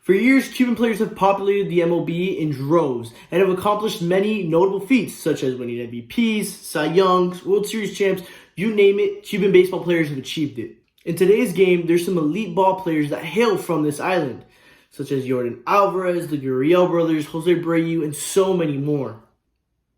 For years, Cuban players have populated the MLB in droves and have accomplished many notable feats, such as winning MVPs, Cy Youngs, World Series champs, you name it, Cuban baseball players have achieved it. In today's game, there's some elite ball players that hail from this island, such as Jordan Alvarez, the Gurriel brothers, Jose Abreu, and so many more.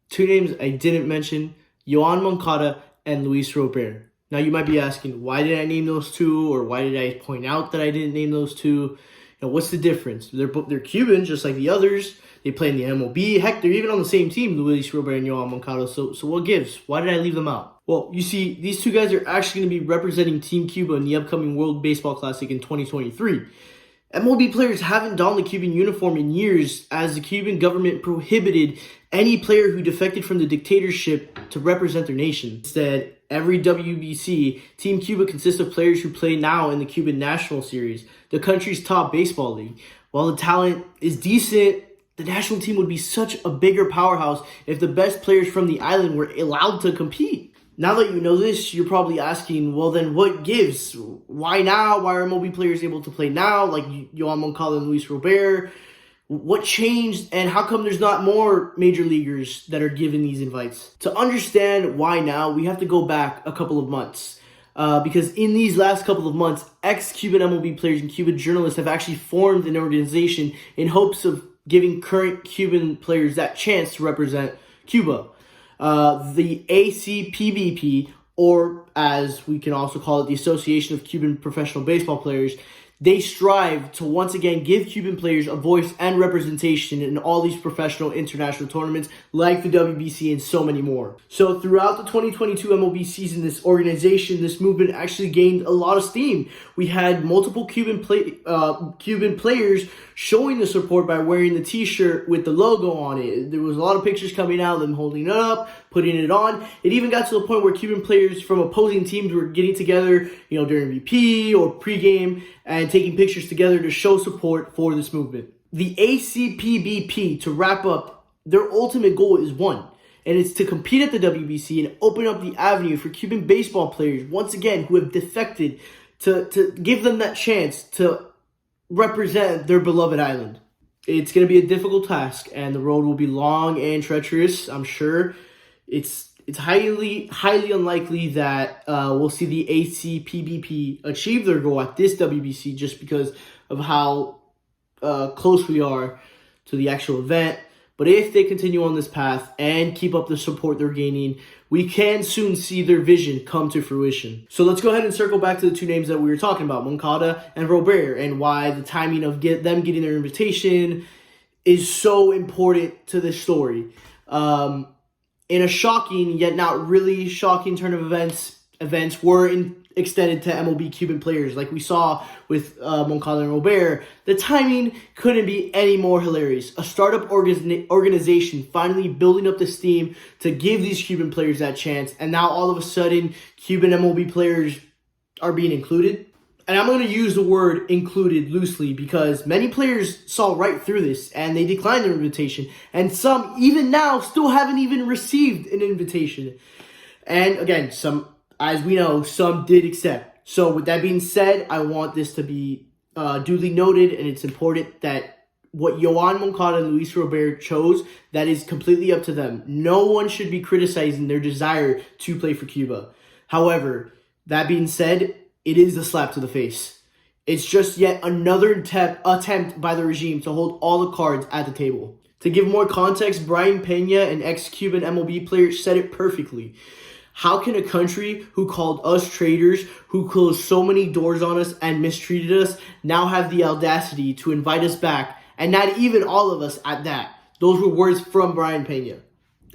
Two names I didn't mention, Yoan Moncada and Luis Robert. Now you might be asking, why did I name those two, or why did I point out that I didn't name those two? What's the difference? They're Cuban, just like the others. They play in the MLB. Heck, they're even on the same team, Luis Robert and Yoan Moncada. So what gives? Why did I leave them out? Well, you see, these two guys are actually going to be representing Team Cuba in the upcoming World Baseball Classic in 2023. MLB players haven't donned the Cuban uniform in years, as the Cuban government prohibited any player who defected from the dictatorship to represent their nation. Instead, every WBC, Team Cuba consists of players who play now in the Cuban National Series, the country's top baseball league. While the talent is decent, the national team would be such a bigger powerhouse if the best players from the island were allowed to compete. Now that you know this, you're probably asking, well then what gives? Why now? Why are MLB players able to play now, like Yoan Moncada and Luis Robert? What changed, and how come there's not more major leaguers that are given these invites? To understand why now, we have to go back a couple of months. Because in these last couple of months, ex-Cuban MLB players and Cuban journalists have actually formed an organization in hopes of giving current Cuban players that chance to represent Cuba. The ACPBP, or as we can also call it, the Association of Cuban Professional Baseball Players, they strive to once again give Cuban players a voice and representation in all these professional international tournaments like the WBC and so many more. So throughout the 2022 MLB season, this organization, this movement actually gained a lot of steam. We had multiple Cuban players showing the support by wearing the t-shirt with the logo on it. There was a lot of pictures coming out of them holding it up, putting it on. It even got to the point where Cuban players from opposing teams were getting together, during VP or pregame and taking pictures together to show support for this movement. The ACPBP, to wrap up, their ultimate goal is one, and it's to compete at the WBC and open up the avenue for Cuban baseball players, once again, who have defected, to give them that chance to represent their beloved island. It's going to be a difficult task, and the road will be long and treacherous, I'm sure. It's highly unlikely that we'll see the ACPBP achieve their goal at this WBC just because of how close we are to the actual event. But if they continue on this path and keep up the support they're gaining, we can soon see their vision come to fruition. So let's go ahead and circle back to the two names that we were talking about, Moncada and Robert, and why the timing of them getting their invitation is so important to this story. In a shocking, yet not really shocking turn of events were extended to MLB Cuban players. Like we saw with Moncada and Robert, the timing couldn't be any more hilarious. A startup organization finally building up the steam to give these Cuban players that chance, and now all of a sudden, Cuban MLB players are being included. And I'm going to use the word included loosely because many players saw right through this and they declined their invitation. And some, even now, still haven't even received an invitation. And again, some, as we know, some did accept. So with that being said, I want this to be duly noted, and it's important that what Yoan Moncada and Luis Robert chose, that is completely up to them. No one should be criticizing their desire to play for Cuba. However, that being said, it is a slap to the face. It's just yet another attempt by the regime to hold all the cards at the table. To give more context, Brian Pena, an ex-Cuban MLB player, said it perfectly. How can a country who called us traitors, who closed so many doors on us and mistreated us, now have the audacity to invite us back, and not even all of us at that? Those were words from Brian Pena.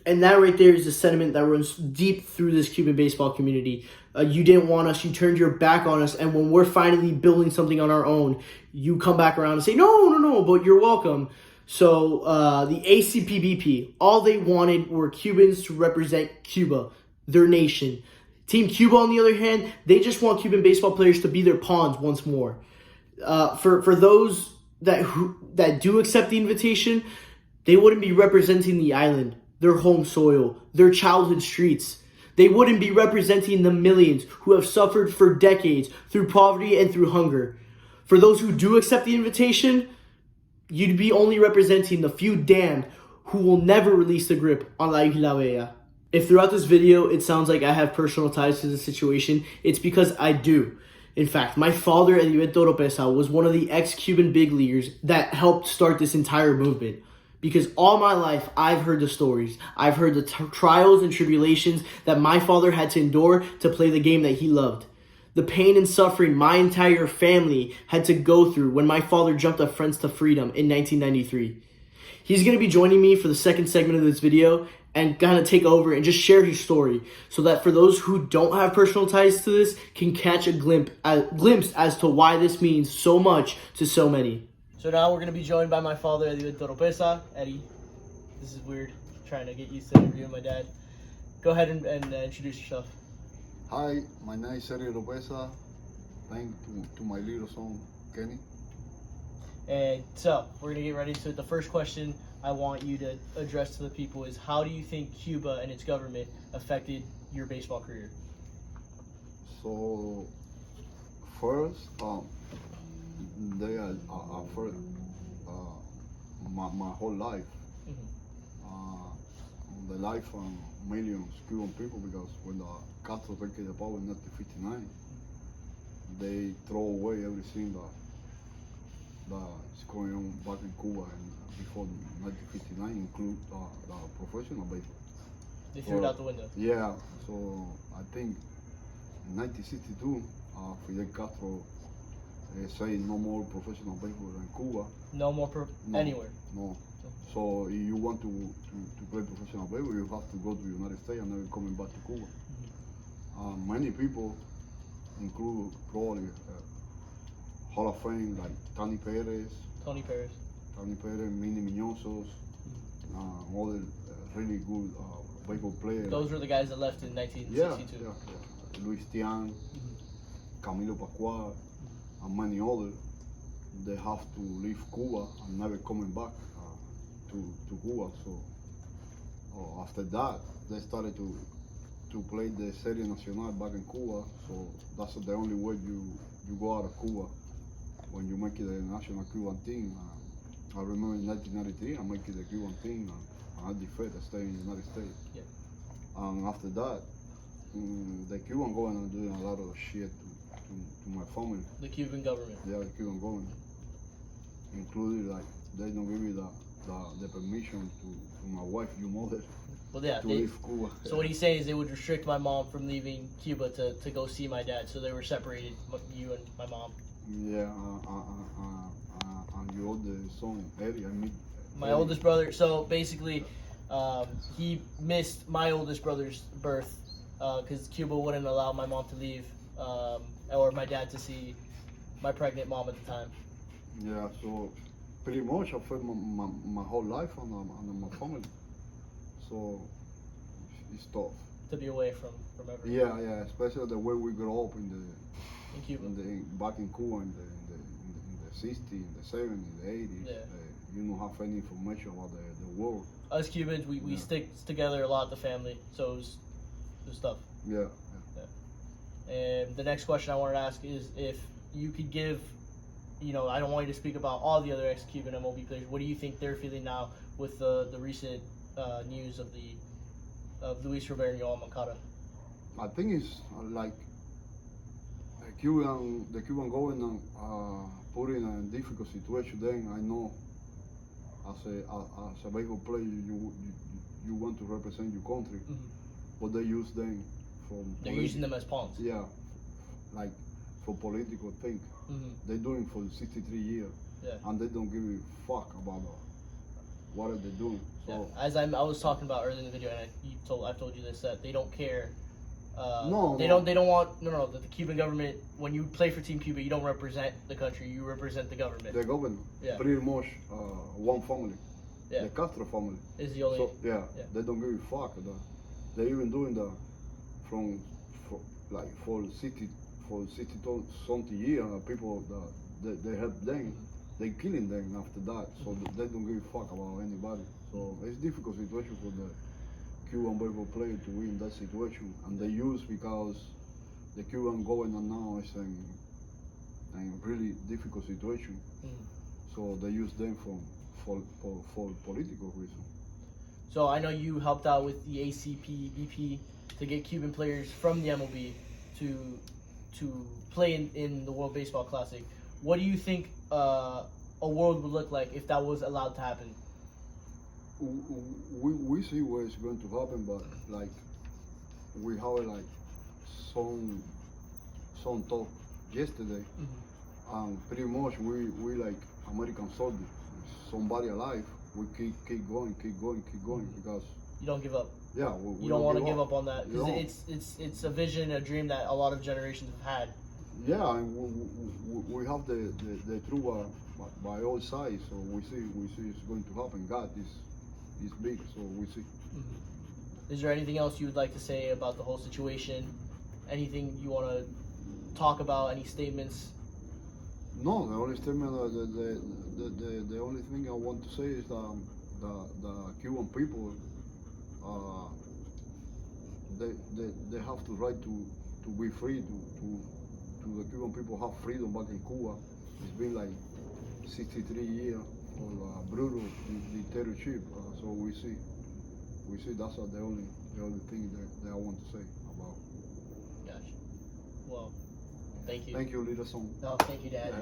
And that right there is a sentiment that runs deep through this Cuban baseball community. You didn't want us, you turned your back on us, and when we're finally building something on our own, you come back around and say, no, but you're welcome. So the ACPBP, all they wanted were Cubans to represent Cuba, their nation. Team Cuba, on the other hand, they just want Cuban baseball players to be their pawns once more. For those that do accept the invitation, they wouldn't be representing the island, their home soil, their childhood streets. They wouldn't be representing the millions who have suffered for decades through poverty and through hunger. For those who do accept the invitation, You'd be only representing the few damned who will never release the grip on La Isla Bella. If throughout this video it sounds like I have personal ties to this situation, it's because I do. In fact, my father, Heriberto Oropesa, was one of the ex-Cuban big leaguers that helped start this entire movement. Because all my life, I've heard the stories. I've heard the trials and tribulations that my father had to endure to play the game that he loved. The pain and suffering my entire family had to go through when my father jumped off Friends to Freedom in 1993. He's going to be joining me for the second segment of this video and kind of take over and just share his story so that for those who don't have personal ties to this can catch a glimpse as to why this means so much to so many. So now we're going to be joined by my father, Heriberto Oropesa. Eddie, this is weird, trying to get used to interviewing my dad. Go ahead and introduce yourself. Hi, my name is Heriberto Oropesa. Thank to my little son, Kenny. And so, we're going to get right into it. The first question I want you to address to the people is, how do you think Cuba and its government affected your baseball career? So, first, they are first, my whole life, the life of millions Cuban people, because when the Castro took the power in 1959, they throw away everything that's going on back in Cuba and before 1959, include the professional baseball. They threw it out the window. Yeah, so I think in 1962, Fidel Castro say no more professional baseball in Cuba. No more anywhere. No. So if you want to play professional baseball, you have to go to the United States and never coming back to Cuba. Many people, include probably Hall of Fame like Tony Perez, Mini Miñosos, other really good baseball players. Those were the guys that left in 1962. Yeah. Luis Tian, Camilo Pascual, and many others. They have to leave Cuba and never coming back to Cuba. So after that, they started to play the Serie Nacional back in Cuba. So that's the only way you go out of Cuba when you make it a national Cuban team. I remember in 1993, I make it a Cuban team, and I defeated, I stayed in the United States. Yeah. And after that, the Cuban government doing a lot of shit to my family. The Cuban government. Yeah, the Cuban government. Including like they don't give me the permission to my wife, your mother, to leave Cuba. So what he's saying is they would restrict my mom from leaving Cuba to go see my dad. So they were separated, you and my mom. Yeah, and your oldest son, Eddie, my oldest brother. So basically, he missed my oldest brother's birth because Cuba wouldn't allow my mom to leave or my dad to see my pregnant mom at the time. Yeah, so pretty much I felt my whole life on my family. So it's tough. To be away from everyone. Yeah, especially the way we grew up in Cuba. Back in Cuba in the 60s, in the 70s, the 80s. Yeah. You don't have any information about the world. Us Cubans, we stick together a lot, the family. So it was tough. Yeah. And the next question I wanted to ask is if you could give, I don't want you to speak about all the other ex-Cuban MLB players. What do you think they're feeling now with the recent news of Luis Robert and Yoel Moncada? I think it's like the Cuban government put in a difficult situation. Then I know as a baseball player you want to represent your country, but they use them They're using them as pawns. Yeah, like for political thing. They're doing for 63 years, and they don't give a fuck about what are they doing. So as I was talking about earlier in the video, and I've told you this, that they don't care. They don't want the Cuban government. When you play for Team Cuba, you don't represent the country. You represent the government. The government, pretty much one family. Yeah. The Castro family is the only. So they don't give a fuck. They're even doing for 60 something years. People they help them. They killing them after that. So they don't give a fuck about anybody. So it's a difficult situation for the Cuban baseball player to win that situation, and they use because the Cuban government now is in a really difficult situation. So they use them for political reasons. So I know you helped out with the ACP, BP to get Cuban players from the MLB to play in the World Baseball Classic. What do you think a world would look like if that was allowed to happen? We see where it's going to happen, but like we have like some talk yesterday, and pretty much we like American soldiers. Somebody alive, we keep going because You don't give up. yeah, we You don't want to give up on that You because don't. it's a vision, a dream that a lot of generations have had. Yeah, and we have the truth by all sides, so we see it's going to happen. God is big, so we see. Is there anything else you would like to say about the whole situation? Anything you want to talk about? Any statements? No, the only statement, the only thing I want to say is that the Cuban people, they have the right to be free. To the Cuban people have freedom back in Cuba. It's been like 63 years of brutal dictatorship. So we see that's the only thing that I want to say about. Gotcha. Well, thank you. Thank you, Little Son. No, thank you, Dad.